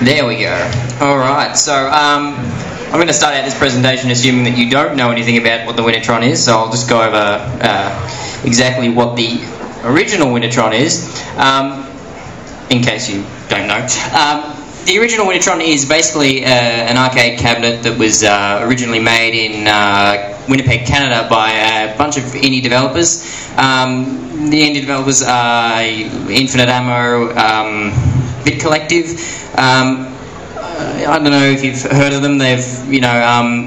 There we go. Alright, so I'm going to start out this presentation assuming that you don't know anything about what the Winnitron is, so I'll just go over exactly what the original Winnitron is, in case you don't know. The original Winnitron is basically an arcade cabinet that was originally made in Winnipeg, Canada by a bunch of indie developers. The indie developers are Infinite Ammo, Bit Collective. I don't know if you've heard of them. They've,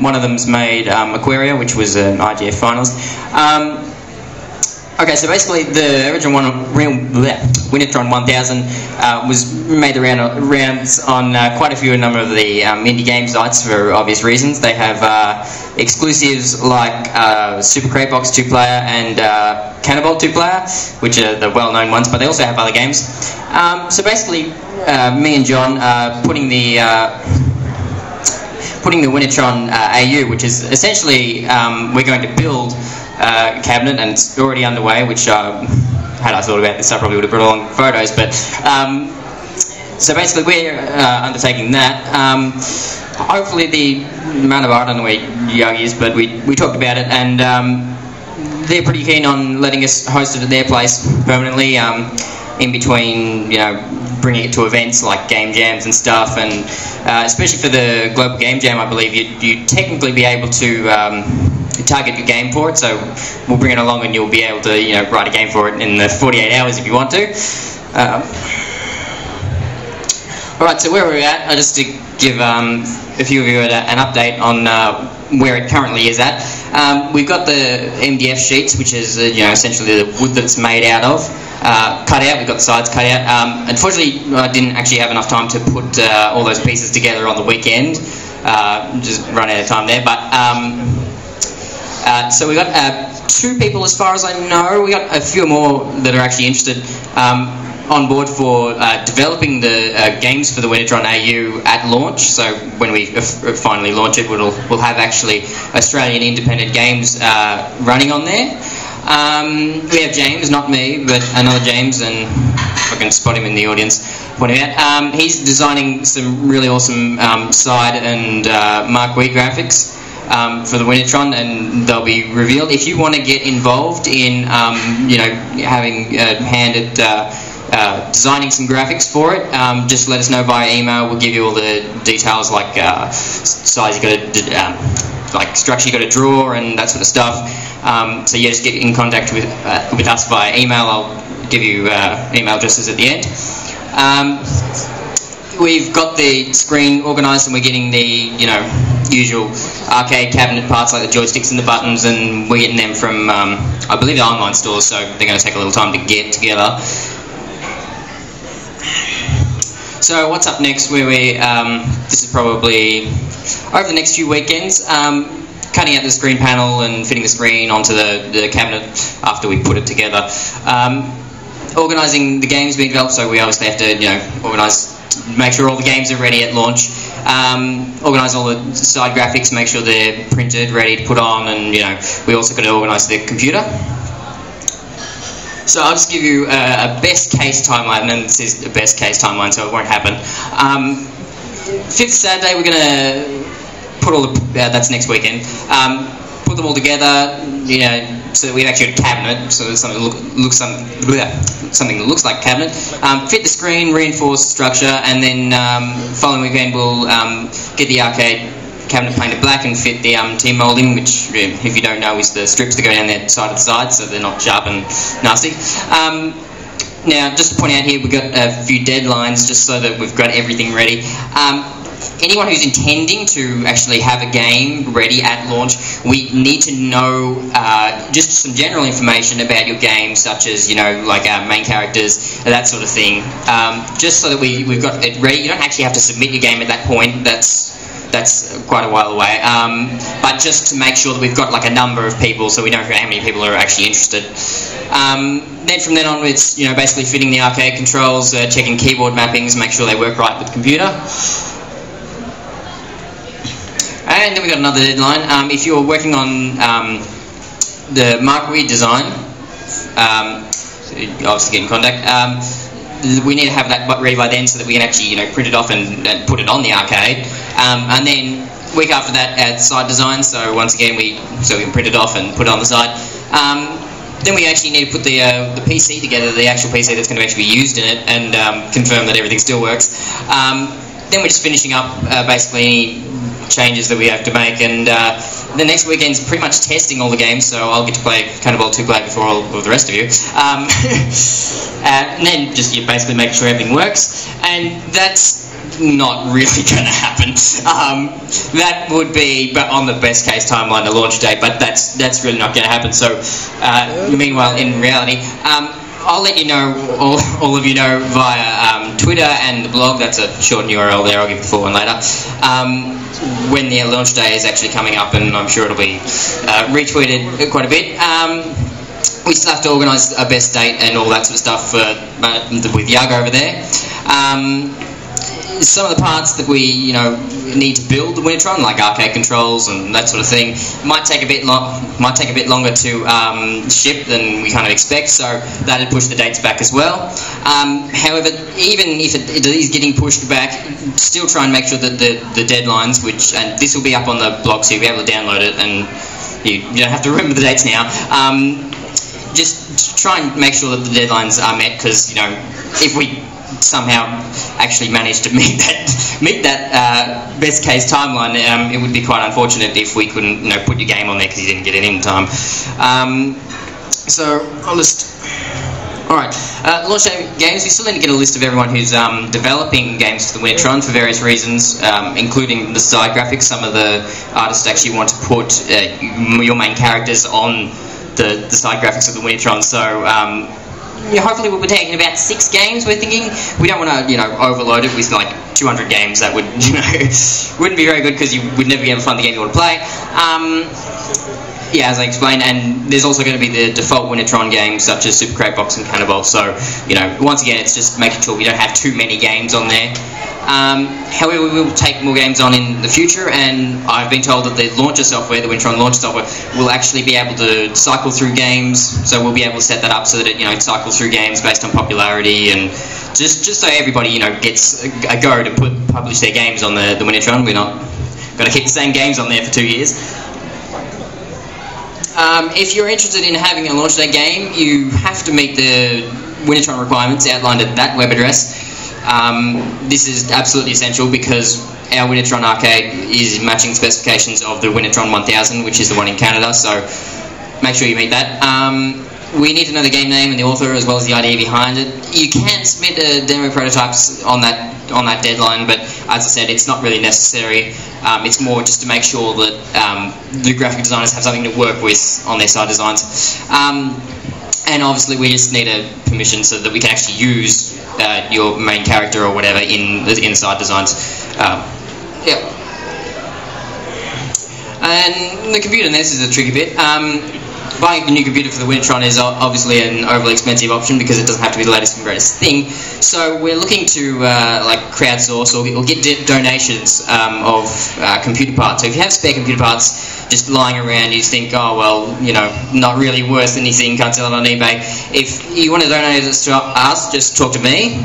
one of them's made Aquaria, which was an IGF finalist. Okay, so basically the original Winnitron 1000 was made the rounds on quite a number of the indie game sites for obvious reasons. They have exclusives like Super Crate Box 2-player and Cannibal 2-player, which are the well-known ones, but they also have other games. So basically, me and John are putting the Winnitron AU, which is essentially we're going to build a cabinet, and it's already underway, which had I thought about this I probably would have brought along photos, but so basically we're undertaking that. Hopefully the amount of, I don't know where Yogi is, but we talked about it, and they're pretty keen on letting us host it at their place permanently, in between, bringing it to events like game jams and stuff, and especially for the Global Game Jam, I believe you'd technically be able to target your game for it, so we'll bring it along and you'll be able to write a game for it in the 48 hours if you want to. Alright, so where we're at, just to give a few of you an update on where it currently is at. We've got the MDF sheets, which is essentially the wood that's made out of, cut out. We've got the sides cut out. Unfortunately, I didn't actually have enough time to put all those pieces together on the weekend. Just run out of time there, but so we got 2 people, as far as I know. We got a few more that are actually interested on board for developing the games for the Winnitron AU at launch. So when we finally launch it, we'll have actually Australian independent games running on there. We have James, not me, but another James, and if I can spot him in the audience, point him out. He's designing some really awesome side and Mark II graphics for the Winnitron, and they'll be revealed. If you want to get involved in, having a hand at designing some graphics for it, just let us know via email. We'll give you all the details, like size you got to, like structure you got to draw and that sort of stuff. So yeah, just get in contact with us via email. I'll give you email addresses at the end. We've got the screen organised, and we're getting the usual arcade cabinet parts like the joysticks and the buttons, and we're getting them from I believe the online stores, so they're going to take a little time to get together. So what's up next? This is probably over the next few weekends, cutting out the screen panel and fitting the screen onto the cabinet after we put it together. Organising the games being developed, so we obviously have to make sure all the games are ready at launch. Organise all the side graphics, make sure they're printed, ready to put on, and we also got to organise the computer. So I'll just give you a best case timeline, and this is the best case timeline, so it won't happen. 5th Saturday, we're going to put all the, that's next weekend, put them all together, so that we've actually got a cabinet, so there's something that looks like a cabinet. Fit the screen, reinforce the structure, and then following weekend we'll get the arcade cabinet painted black and fit the team moulding, which, if you don't know, is the strips that go down the side of the side, so they're not sharp and nasty. Now, just to point out here, we've got a few deadlines just so that we've got everything ready. Anyone who's intending to actually have a game ready at launch, we need to know just some general information about your game, such as, like main characters, that sort of thing, just so that we've got it ready. You don't actually have to submit your game at that point. That's quite a while away, but just to make sure that we've got like a number of people, so we know how many people are actually interested. Then from then onwards, basically fitting the arcade controls, checking keyboard mappings, make sure they work right with the computer. And then we've got another deadline. If you're working on the Mark II design, so you obviously get in contact. we need to have that ready by then so that we can actually, you know, print it off and put it on the arcade. And then week after that, add side design. So once again, we can print it off and put it on the side. Then we actually need to put the PC together, the actual PC that's going to actually be used in it, and confirm that everything still works. Then we're just finishing up basically any changes that we have to make, and the next weekend's pretty much testing all the games, so I'll get to play Cannibal 2 Play before all of the rest of you. And then just basically making sure everything works, and that's not really going to happen. That would be on the best case timeline, the launch date, but that's really not going to happen. So meanwhile, in reality, I'll let you know, all of you know, via Twitter and the blog. That's a short URL there, I'll give the full one later, when the launch day is actually coming up, and I'm sure it'll be retweeted quite a bit. We still have to organise a best date and all that sort of stuff with Yug over there. Some of the parts that we, you know, need to build the Winnitron, like arcade controls and that sort of thing, might take a bit longer to ship than we kind of expect, so that'll push the dates back as well. However, even if it is getting pushed back, still try and make sure that the deadlines, and this will be up on the blog, so you'll be able to download it, and you don't have to remember the dates now. Just try and make sure that the deadlines are met, because, you know, if we somehow actually manage to meet that best case timeline, it would be quite unfortunate if we couldn't, you know, put your game on there because you didn't get it in time. So I'll just. Alright, launch day games. We still need to get a list of everyone who's developing games for the Winnitron for various reasons, including the side graphics. Some of the artists actually want to put your main characters on the side graphics of the Winnitron, so yeah, hopefully we'll be taking about 6 games, we're thinking. We don't want to, you know, overload it with like 200 games. That would, you know, wouldn't be very good, because you would never be able to find the game you want to play. Yeah, as I explained, and there's also going to be the default Winnitron games such as Super Crate Box and Cannibal, so, you know, once again, it's just making sure we don't have too many games on there. However, we will take more games on in the future, and I've been told that the launcher software, the Winnitron launcher software, will actually be able to cycle through games, so we'll be able to set that up so that it, you know, cycles through games based on popularity, and just so everybody, you know, gets a go to publish their games on the Winnitron. We're not going to keep the same games on there for 2 years. If you're interested in having a launch day game, you have to meet the Winnitron requirements outlined at that web address. This is absolutely essential because our Winnitron arcade is matching specifications of the Winnitron 1000, which is the one in Canada, so make sure you meet that. We need to know the game name and the author as well as the idea behind it. You can submit demo prototypes on that deadline, but as I said, it's not really necessary. It's more just to make sure that the graphic designers have something to work with on their side designs. And obviously we just need a permission so that we can actually use your main character or whatever in the side designs. Yeah. And the computer, and this is a tricky bit. Buying a new computer for the Winnitron is obviously an overly expensive option because it doesn't have to be the latest and greatest thing. So we're looking to like crowdsource or get donations of computer parts. So if you have spare computer parts just lying around, you just think, oh well, you know, not really worth anything, can't sell it on eBay. If you want to donate it to us, just talk to me.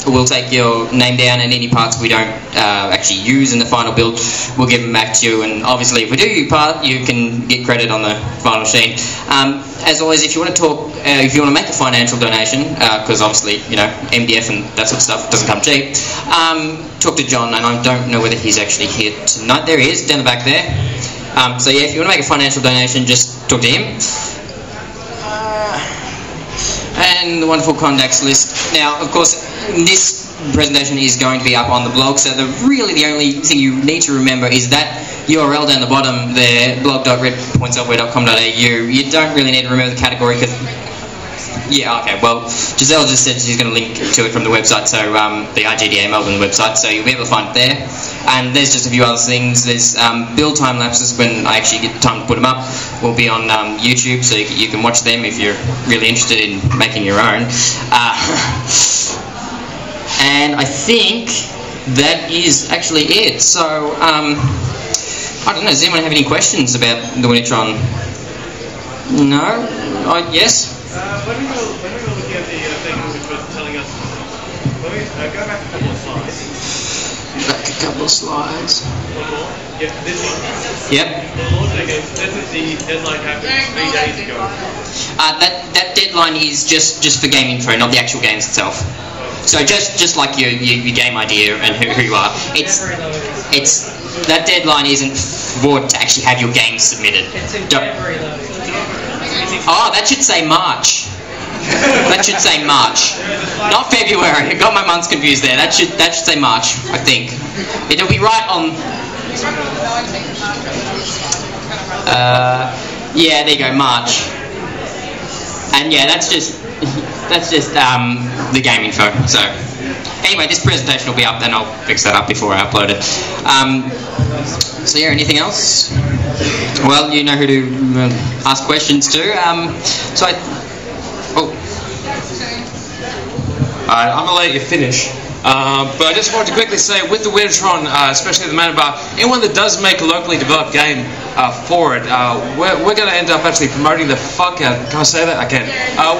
We'll take your name down, and any parts we don't actually use in the final build, we'll give them back to you. And obviously, if we do your part, you can get credit on the final machine. As always, if you want to talk, if you want to make a financial donation, because obviously, you know, MDF and that sort of stuff doesn't come cheap, talk to John, and I don't know whether he's actually here tonight. There he is, down the back there. So yeah, if you want to make a financial donation, just talk to him. And the wonderful contacts list. Now, of course, this presentation is going to be up on the blog, so the only thing you need to remember is that URL down the bottom there, blog.redpointsoftware.com.au. You don't really need to remember the category because, yeah, okay, well, Giselle just said she's going to link to it from the website, so the IGDA Melbourne website, so you'll be able to find it there. And there's just a few other things. There's build time lapses when I actually get time to put them up. Will be on YouTube, so you can watch them if you're really interested in making your own. And I think that is actually it. So, I don't know, does anyone have any questions about the Winnitron? No? Yes? When we were looking at the thing which was telling us Go back a couple of slides. Back a couple of slides. Yep, this one. Yep. The launch again, the deadline happened 3 days ago. That deadline is just for game info, not the actual games itself. So just like your game idea and who you are, it's that deadline isn't for to actually have your game submitted. Oh, that should say March. That should say March, not February. I got my months confused there. That should say March, I think. It'll be right on. Yeah, there you go, March. And yeah, that's just the game info. So anyway, this presentation will be up, then I'll fix that up before I upload it. So yeah, anything else? Well, you know who to ask questions to. I'm going to let you finish. But I just wanted to quickly say, with the Winnitron, especially the Mana Bar, anyone that does make a locally developed game for it, we're going to end up actually promoting the fuck out. Can I say that? I can.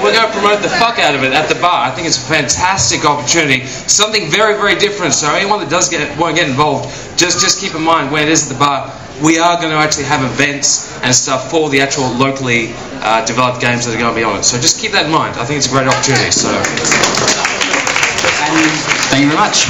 We're going to promote the fuck out of it at the bar. I think it's a fantastic opportunity, something very, very different. So anyone that does want to get involved, just keep in mind when it is at the bar, we are going to actually have events and stuff for the actual locally developed games that are going to be on it. So just keep that in mind. I think it's a great opportunity. So. And thank you very much.